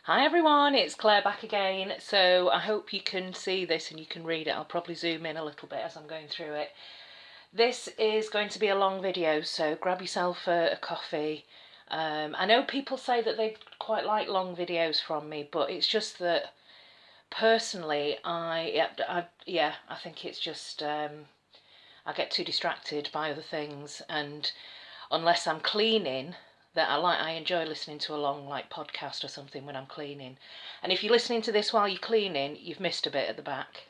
Hi everyone, it's Claire back again. So I hope you can see this and you can read it. I'll probably zoom in a little bit as I'm going through it. This is going to be a long video, so grab yourself a coffee. I know people say that they quite like long videos from me, but it's just that personally I think it's just I get too distracted by other things, and unless I'm cleaning, that I enjoy listening to a long podcast or something when I'm cleaning. And if you're listening to this while you're cleaning, you've missed a bit at the back.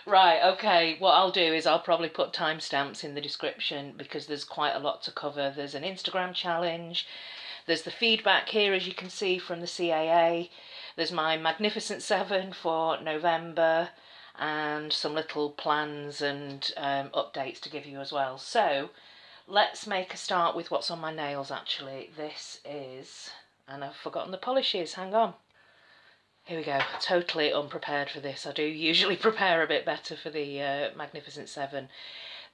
Right, okay, what I'll do is I'll probably put timestamps in the description because there's quite a lot to cover. There's an Instagram challenge, there's the feedback here as you can see from the CAA, there's my Magnificent 7 for November, and some little plans and updates to give you as well. So let's make a start with what's on my nails actually. This is, and I've forgotten the polishes, hang on. Here we go, totally unprepared for this. I do usually prepare a bit better for the Magnificent 7.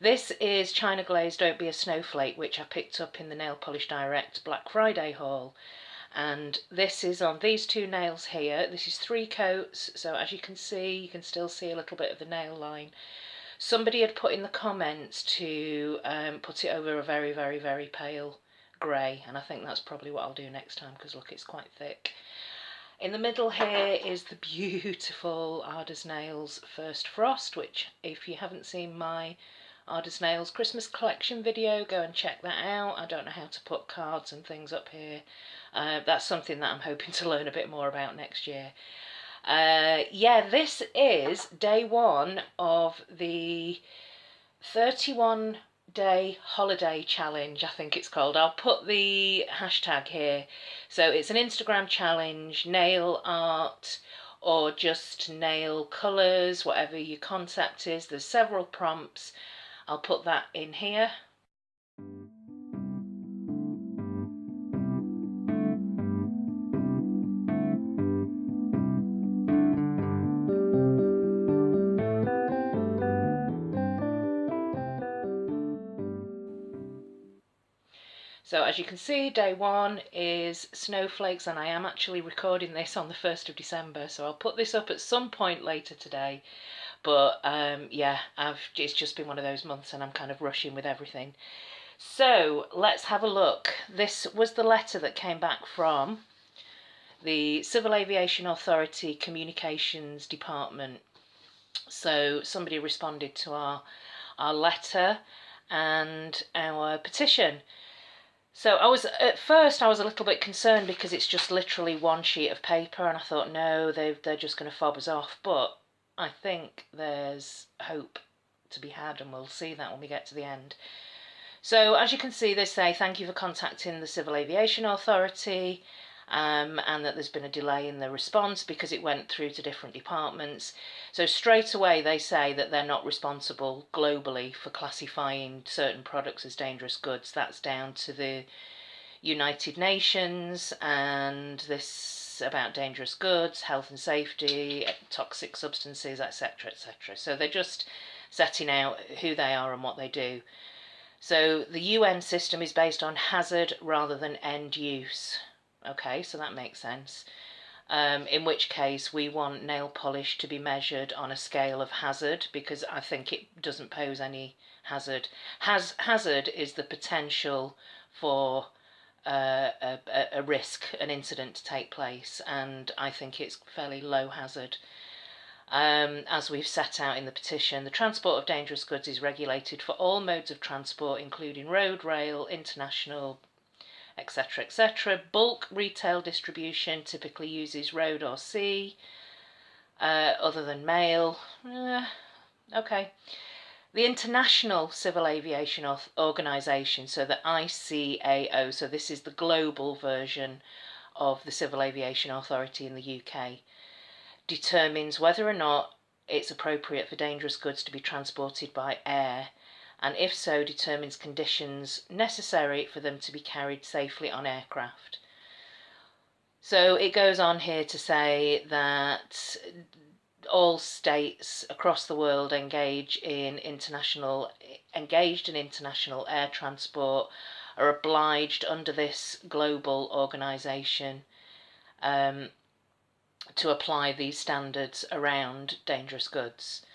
This is China Glaze Don't Be a Snowflake, which I picked up in the Nail Polish Direct Black Friday haul. And this is on these two nails here. This is 3 coats, so as you can see, you can still see a little bit of the nail line. Somebody had put in the comments to put it over a very, very, very pale grey, and I think that's probably what I'll do next time because look, it's quite thick. In the middle here is the beautiful Ada's Nails First Frost, which if you haven't seen my Ada's Nails Christmas collection video, go and check that out. I don't know how to put cards and things up here. That's something that I'm hoping to learn a bit more about next year. Yeah, this is day 1 of the 31-day holiday challenge, I think it's called. I'll put the hashtag here. So it's an Instagram challenge, nail art or just nail colours, whatever your concept is. There's several prompts. I'll put that in here. So as you can see, day 1 is snowflakes, and I am actually recording this on the 1st of December, so I'll put this up at some point later today. But yeah, it's just been one of those months and I'm kind of rushing with everything. So let's have a look. This was the letter that came back from the Civil Aviation Authority Communications Department. So somebody responded to our letter and our petition. So at first I was a little bit concerned because it's just literally one sheet of paper, and I thought, no, they're just going to fob us off. But I think there's hope to be had, and we'll see that when we get to the end. So as you can see, they say thank you for contacting the Civil Aviation Authority, and that there's been a delay in the response because it went through to different departments. So straight away they say that they're not responsible globally for classifying certain products as dangerous goods. That's down to the United Nations, and this about dangerous goods, health and safety, toxic substances, etc, etc. So they're just setting out who they are and what they do. So the UN system is based on hazard rather than end use. Okay, so that makes sense. In which case we want nail polish to be measured on a scale of hazard, because I think it doesn't pose any hazard. Hazard is the potential for a risk, an incident to take place, and I think it's fairly low hazard. As we've set out in the petition, the transport of dangerous goods is regulated for all modes of transport, including road, rail, international, etc, etc. Bulk retail distribution typically uses road or sea, other than mail. Okay. The International Civil Aviation Organisation, so the ICAO, so this is the global version of the Civil Aviation Authority in the UK, determines whether or not it's appropriate for dangerous goods to be transported by air, and if so, determines conditions necessary for them to be carried safely on aircraft. So it goes on here to say that all states across the world engaged in international air transport are obliged under this global organisation to apply these standards around dangerous goods.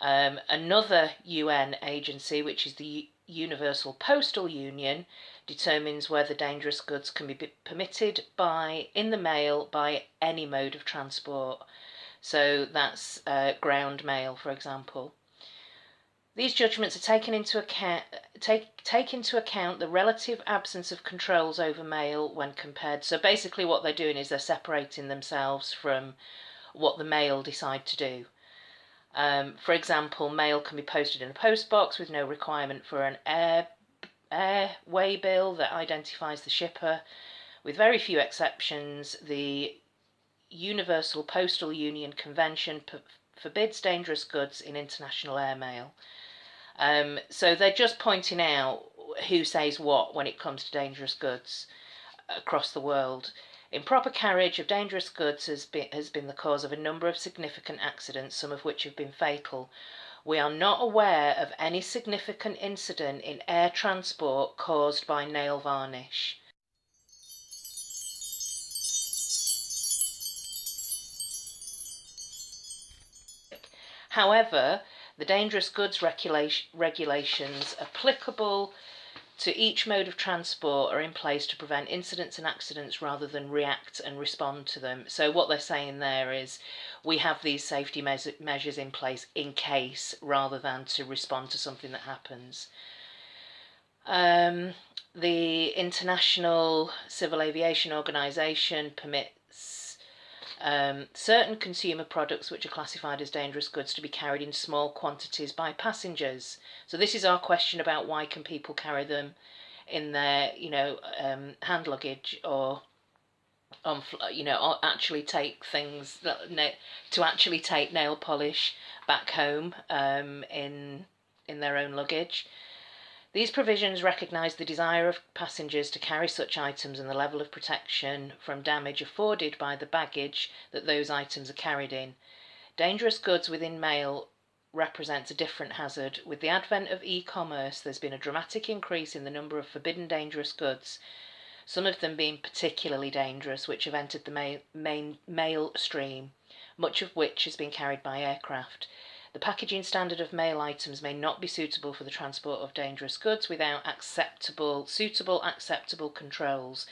Another UN agency, which is the Universal Postal Union, determines whether dangerous goods can be permitted in the mail by any mode of transport. So that's ground mail, for example. These judgments are taken into account take into account the relative absence of controls over mail when compared. So basically what they're doing is they're separating themselves from what the mail decide to do. For example, mail can be posted in a post box with no requirement for an airway bill that identifies the shipper. With very few exceptions, the Universal Postal Union Convention forbids dangerous goods in international airmail. So they're just pointing out who says what when it comes to dangerous goods across the world. Improper carriage of dangerous goods has been the cause of a number of significant accidents, some of which have been fatal. We are not aware of any significant incident in air transport caused by nail varnish. However, the dangerous goods regulations applicable to each mode of transport are in place to prevent incidents and accidents rather than react and respond to them. So what they're saying there is we have these safety measures in place in case, rather than to respond to something that happens. The International Civil Aviation Organization permits certain consumer products which are classified as dangerous goods to be carried in small quantities by passengers. So this is our question about why can people carry them in their, hand luggage, or or actually take things to actually take nail polish back home in their own luggage. These provisions recognise the desire of passengers to carry such items and the level of protection from damage afforded by the baggage that those items are carried in. Dangerous goods within mail represents a different hazard. With the advent of e-commerce, there's been a dramatic increase in the number of forbidden dangerous goods, some of them being particularly dangerous, which have entered the mail stream, much of which has been carried by aircraft. The packaging standard of mail items may not be suitable for the transport of dangerous goods without suitable acceptable controls,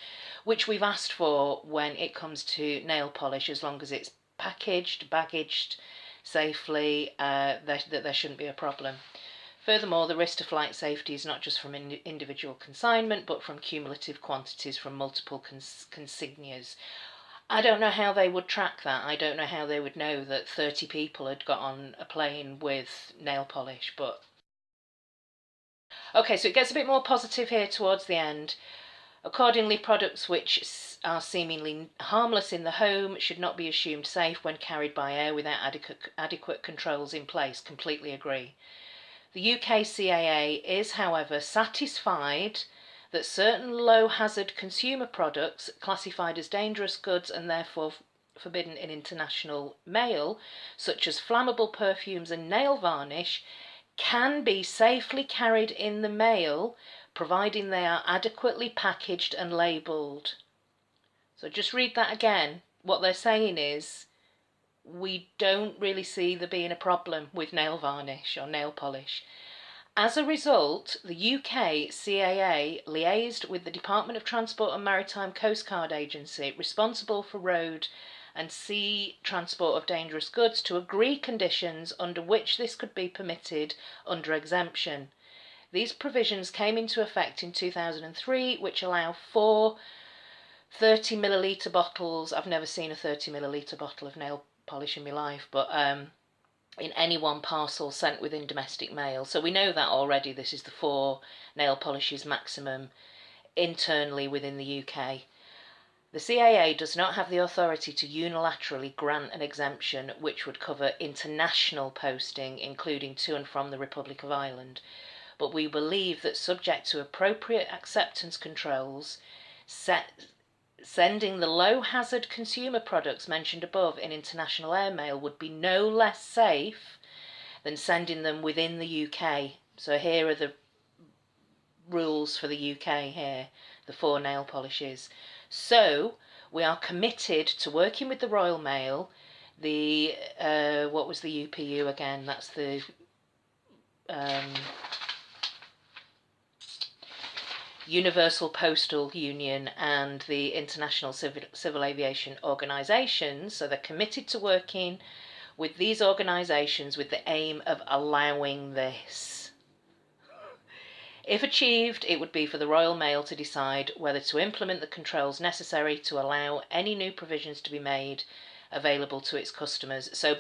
which we've asked for when it comes to nail polish, as long as it's baggaged safely, that there shouldn't be a problem. Furthermore, the risk to flight safety is not just from individual consignment, but from cumulative quantities from multiple consignors. I don't know how they would track that. I don't know how they would know that 30 people had got on a plane with nail polish, but... Okay, so it gets a bit more positive here towards the end. Accordingly, products which are seemingly harmless in the home should not be assumed safe when carried by air without adequate controls in place. Completely agree. The UK CAA is, however, satisfied that certain low-hazard consumer products classified as dangerous goods and therefore forbidden in international mail, such as flammable perfumes and nail varnish, can be safely carried in the mail, providing they are adequately packaged and labelled. So just read that again. What they're saying is, we don't really see there being a problem with nail varnish or nail polish. As a result, the UK CAA liaised with the Department of Transport and Maritime Coast Guard Agency, responsible for road and sea transport of dangerous goods, to agree conditions under which this could be permitted under exemption. These provisions came into effect in 2003, which allow 4 30ml bottles. I've never seen a 30ml bottle of nail polish in my life, but in any one parcel sent within domestic mail. So we know that already. This is the 4 nail polishes maximum internally within the UK. The CAA does not have the authority to unilaterally grant an exemption which would cover international posting, including to and from the Republic of Ireland, but we believe that, subject to appropriate acceptance controls, sending the low-hazard consumer products mentioned above in international airmail would be no less safe than sending them within the UK. So here are the rules for the UK here, the 4 nail polishes. So We are committed to working with the Royal Mail, the what was the UPU again? That's the Universal Postal Union, and the International Civil Aviation Organisations. So they're committed to working with these organisations with the aim of allowing this. If achieved, it would be for the Royal Mail to decide whether to implement the controls necessary to allow any new provisions to be made available to its customers. So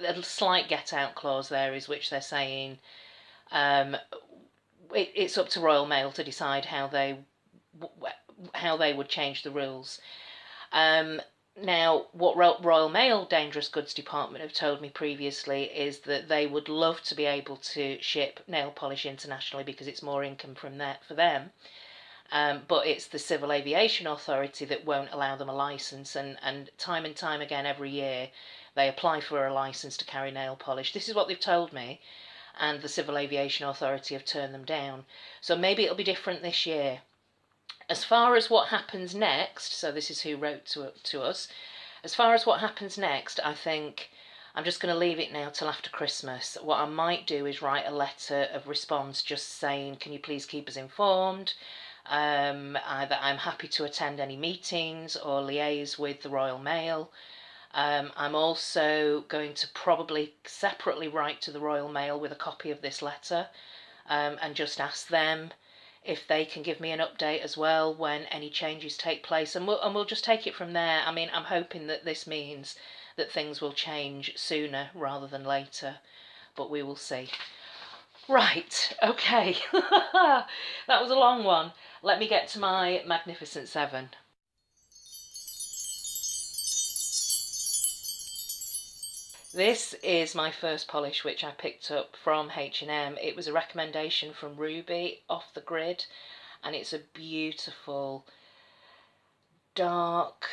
a slight get-out clause there is which they're saying it's up to Royal Mail to decide how they would change the rules. Now, what Royal Mail Dangerous Goods Department have told me previously is that they would love to be able to ship nail polish internationally because it's more income from that for them. But it's the Civil Aviation Authority that won't allow them a licence, and time again every year they apply for a licence to carry nail polish. This is what they've told me, and the Civil Aviation Authority have turned them down. So maybe it'll be different this year. As far as what happens next, so this is who wrote to us, as far as what happens next, I think I'm just going to leave it now till after Christmas. What I might do is write a letter of response just saying, can you please keep us informed, that I'm happy to attend any meetings or liaise with the Royal Mail. I'm also going to probably separately write to the Royal Mail with a copy of this letter, and just ask them if they can give me an update as well when any changes take place, and we'll just take it from there. I mean, I'm hoping that this means that things will change sooner rather than later, but we will see. Right, okay, that was a long one. Let me get to my Magnificent Seven. This is my first polish, which I picked up from H&M. It was a recommendation from Ruby, Off the Grid, and it's a beautiful, dark,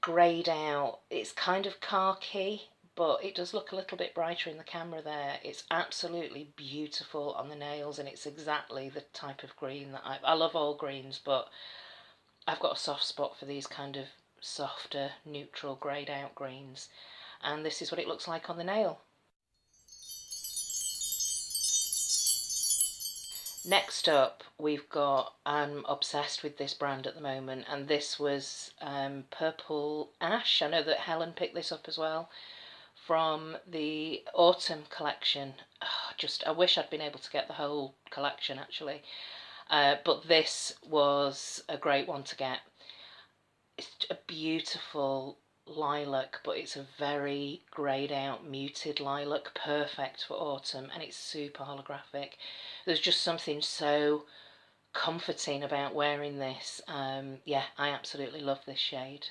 greyed out. It's kind of khaki, but it does look a little bit brighter in the camera there. It's absolutely beautiful on the nails, and it's exactly the type of green that I love all greens, but I've got a soft spot for these kind of softer, neutral, greyed out greens. And this is what it looks like on the nail. Next up, we've got, I'm obsessed with this brand at the moment, and this was Purple Ash. I know that Helen picked this up as well from the autumn collection. Oh, I wish I'd been able to get the whole collection actually, but this was a great one to get. It's a beautiful lilac, but it's a very greyed out muted lilac, perfect for autumn, and it's super holographic. There's just something so comforting about wearing this. Yeah, I absolutely love this shade.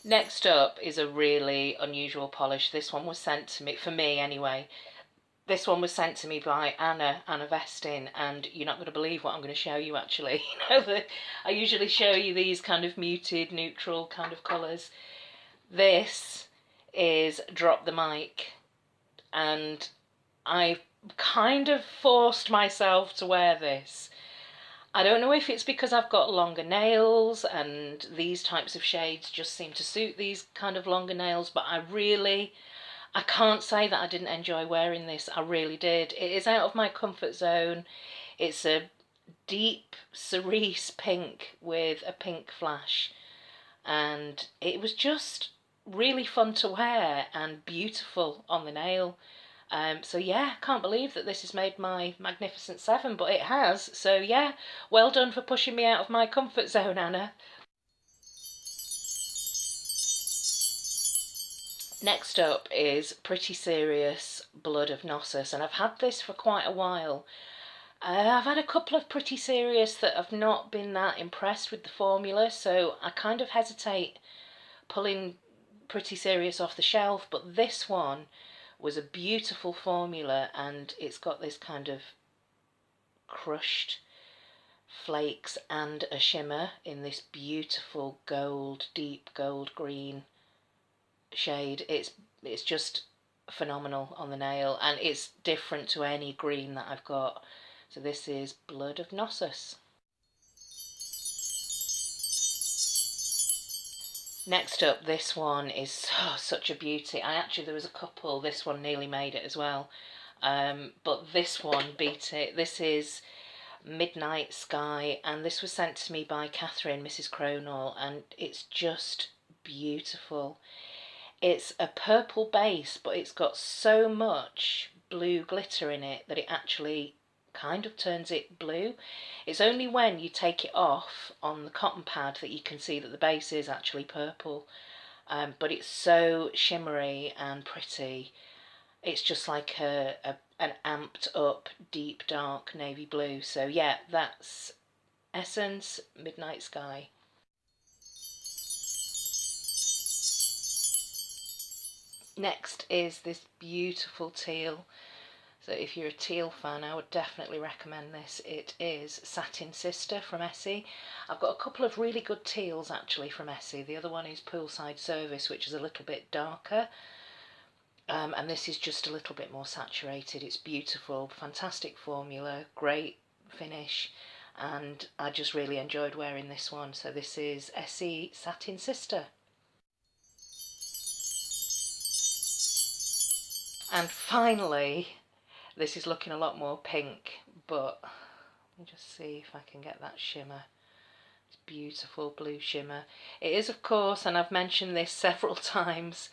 Next up is a really unusual polish. This one was sent to me, for me anyway. This one was sent to me by Anna Vestin, and you're not going to believe what I'm going to show you actually. You know, I usually show you these kind of muted, neutral kind of colours. This is Drop the Mic, and I kind of forced myself to wear this. I don't know if it's because I've got longer nails and these types of shades just seem to suit these kind of longer nails, but I can't say that I didn't enjoy wearing this. I really did. It is out of my comfort zone. It's a deep cerise pink with a pink flash, and it was just really fun to wear and beautiful on the nail. So yeah, can't believe that this has made my Magnificent Seven, but it has. So yeah, well done for pushing me out of my comfort zone, Anna. Next up is Pretty Serious Blood of Knossos, and I've had this for quite a while. I've had a couple of Pretty Serious that have not been that impressed with the formula, so I kind of hesitate pulling Pretty Serious off the shelf, but this one was a beautiful formula, and it's got this kind of crushed flakes and a shimmer in this beautiful gold, deep gold green shade. It's just phenomenal on the nail, and it's different to any green that I've got. So this is Blood of Knossos. Next up, this one is such a beauty. There was a couple, this one nearly made it as well. But this one beat it. This is Midnight Sky, and this was sent to me by Catherine, Mrs. Cronall, and it's just beautiful. It's a purple base, but it's got so much blue glitter in it that it actually kind of turns it blue. It's only when you take it off on the cotton pad that you can see that the base is actually purple. But it's so shimmery and pretty. It's just like an amped up deep dark navy blue. So yeah, that's Essence Midnight Sky. Next is this beautiful teal. So if you're a teal fan, I would definitely recommend this. It is Satin Sister from Essie. I've got a couple of really good teals actually from Essie. The other one is Poolside Service, which is a little bit darker. And this is just a little bit more saturated. It's beautiful, fantastic formula, great finish, and I just really enjoyed wearing this one. So this is Essie Satin Sister. And finally, this is looking a lot more pink, but let me just see if I can get that shimmer. It's beautiful blue shimmer. It is, of course, and I've mentioned this several times,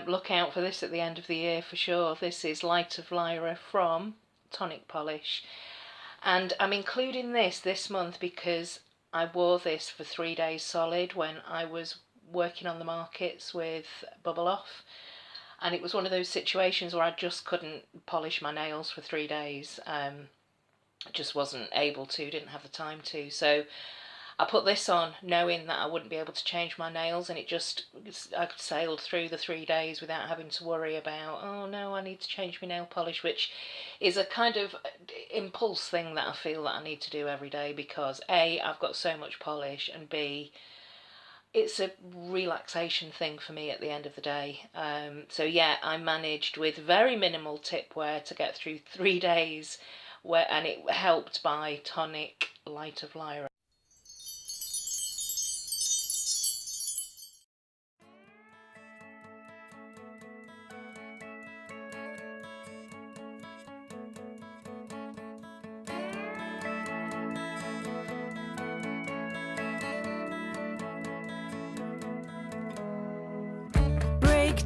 look out for this at the end of the year for sure. This is Light of Lyra from Tonic Polish. And I'm including this month because I wore this for 3 days solid when I was working on the markets with Bubble Off. And it was one of those situations where I just couldn't polish my nails for 3 days. Just wasn't able to, didn't have the time to. So I put this on knowing that I wouldn't be able to change my nails, and I sailed through the 3 days without having to worry about, oh no, I need to change my nail polish, which is a kind of impulse thing that I feel that I need to do every day because A, I've got so much polish, and B, it's a relaxation thing for me at the end of the day. So yeah, I managed with very minimal tipwear to get through 3 days, and it helped by Tonic Light of Lyra.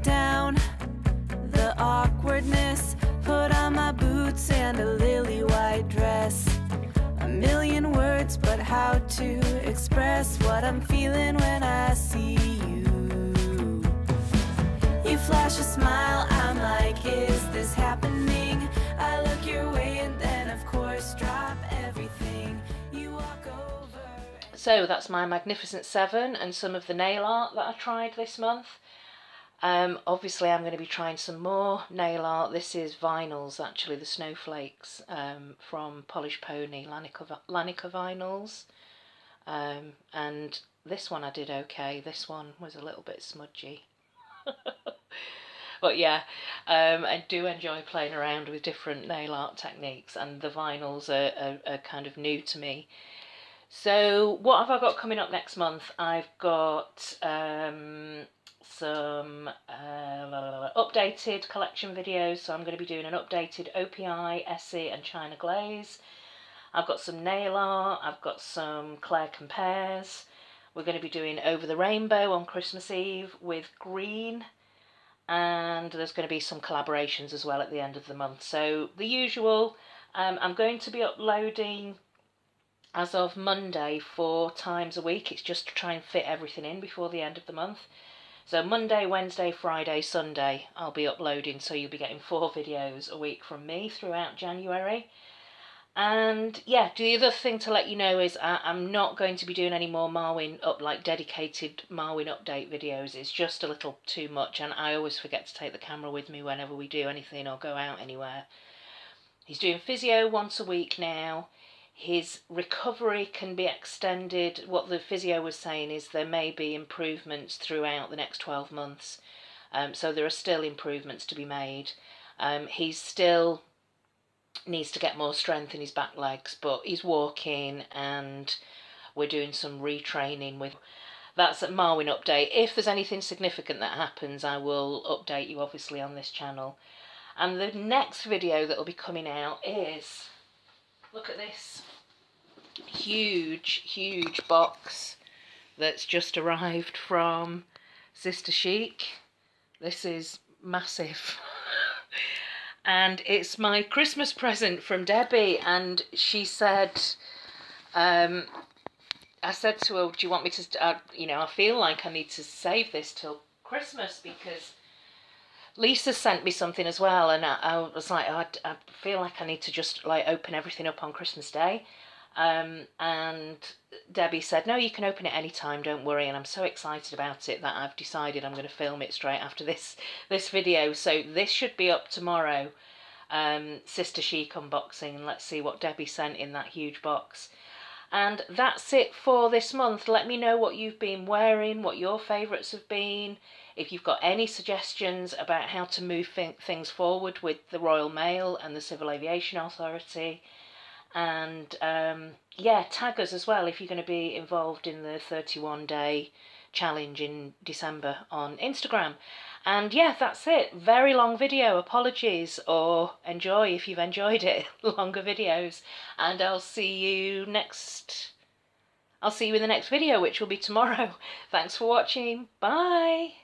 Down the awkwardness, put on my boots and a lily white dress. A million words, but how to express what I'm feeling when I see you. You flash a smile, I'm like, is this happening? I look your way and then of course drop everything. You walk over. So that's my Magnificent 7 and some of the nail art that I tried this month. Obviously I'm going to be trying some more nail art. This is vinyls, actually, the snowflakes from Polish Pony, Lanica vinyls. And this one I did okay. This one was a little bit smudgy. But yeah, I do enjoy playing around with different nail art techniques, and the vinyls are kind of new to me. So what have I got coming up next month? I've got some updated collection videos, so I'm going to be doing an updated OPI, Essie and China Glaze. I've got some nail art, I've got some Clare Compares. We're going to be doing Over the Rainbow on Christmas Eve with Green, and there's going to be some collaborations as well at the end of the month. So the usual. I'm going to be uploading as of Monday 4 times a week. It's just to try and fit everything in before the end of the month. So Monday, Wednesday, Friday, Sunday I'll be uploading, so you'll be getting 4 videos a week from me throughout January. And yeah, the other thing to let you know is I'm not going to be doing any more Marwyn dedicated Marwyn update videos. It's just a little too much, and I always forget to take the camera with me whenever we do anything or go out anywhere. He's doing physio once a week now. His recovery can be extended. What the physio was saying is there may be improvements throughout the next 12 months. So there are still improvements to be made. He still needs to get more strength in his back legs, but he's walking, and we're doing some retraining with. that's a Marwyn update. If there's anything significant that happens, I will update you obviously on this channel. And the next video that will be coming out is, look at this huge box that's just arrived from Sister Chic. This is massive. And it's my Christmas present from Debbie, and she said, I said to her, do you want me to, you know, I feel like I need to save this till Christmas because Lisa sent me something as well, and I was like, oh, I feel like I need to just like open everything up on Christmas Day. And Debbie said, no, you can open it anytime, don't worry. And I'm so excited about it that I've decided I'm going to film it straight after this video. So this should be up tomorrow, Sister Chic unboxing, and let's see what Debbie sent in that huge box. And that's it for this month. Let me know what you've been wearing, what your favourites have been, if you've got any suggestions about how to move things forward with the Royal Mail and the Civil Aviation Authority. And yeah, tag us as well if you're going to be involved in the 31-day challenge in December on Instagram. And yeah, that's it. Very long video, apologies, or enjoy if you've enjoyed it, longer videos. And I'll see you in the next video, which will be tomorrow. Thanks for watching. Bye.